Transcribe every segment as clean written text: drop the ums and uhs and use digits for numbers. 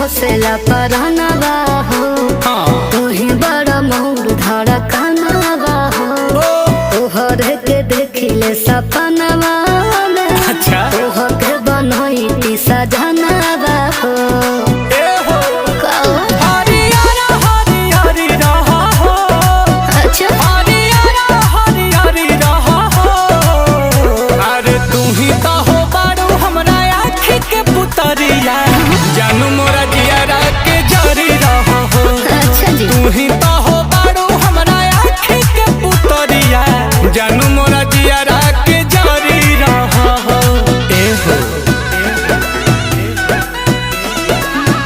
बसेला परानवा हो। तू ही बड़ा मोर धड़कनवा हो। तोहर के देखिले सपनवा में। अच्छा तोहर के बनैती सजनवा हो। जानू मोरा जियारा के जरी रहा हो। अच्छा जी तू ही तो हो बारू हमरा आँखी के पुतरिया। जानू मोरा जियारा के जरी रहा हो। ए हो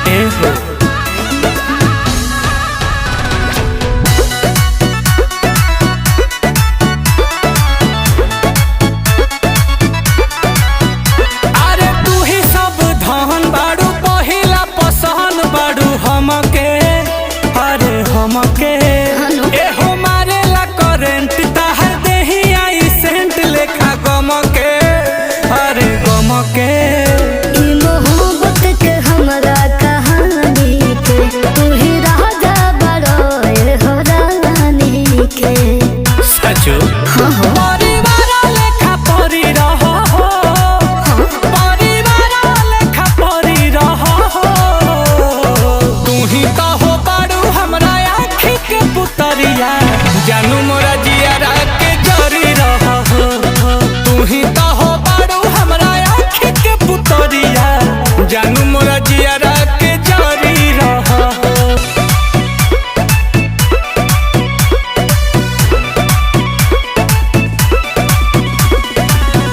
ए हो हमके ए हो मारेला करेंट ताहर देही आई सेंट लेखा गमके। अरे गमके ई मोहब्बत के हमरा कहानी के। तू ही राजा बड़ो ए हो रानी के। सचो परिवार लेखा परी रहा हो। परिवार लेखा परी रहा हो। तू ही तो हो बारू हमरा आँखी के पुतरिया। जानू मोरा जियारा के जरी रहा हो। तू ही तो हो बारू हमरा आँखी के पुतरिया। जानू मोरा जियारा के जरी रहा हो।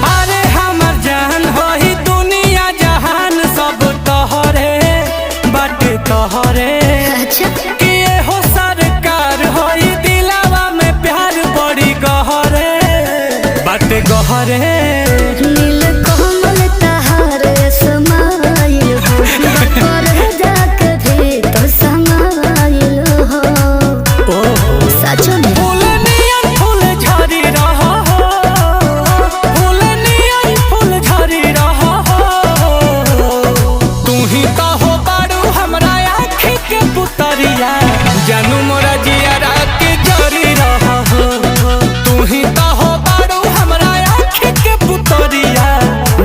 अरे हमर जान होई दुनिया जहान सब तोहरे बाटे तोहरे। अच्छा कि हो सरकार होई दिलावा में प्यार बड़ी गहरे बाटे गहरे। नील कमल तहार समाइल हो। बकर जाके भी तो समाइल हो। सच में फूल नियन फूल झरी रहा हो। फूल नियन फूल झरी रहा हो। तू ही तो हो बारू हमरा आँखी के पुतरिया। जानू मोरा जियारा के जरी रहा हो। तू ही तो हो बारू हमरा आँखी के पुतरिया।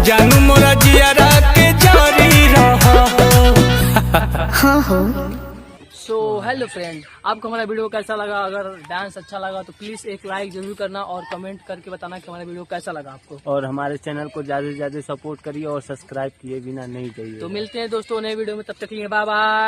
जानू मोरा जियारा के जरी रहा हो। हाँ हो। सो हेलो फ्रेंड, आपको हमारा वीडियो कैसा लगा? अगर डांस अच्छा लगा तो प्लीज एक लाइक जरूर करना और कमेंट करके बताना कि हमारा वीडियो कैसा लगा आपको। और हमारे चैनल को ज्यादा से ज्यादा सपोर्ट करिए और सब्सक्राइब किए बिना नहीं जाइए। तो मिलते हैं दोस्तों नए वीडियो में, तब तक के लिए बाय बाय।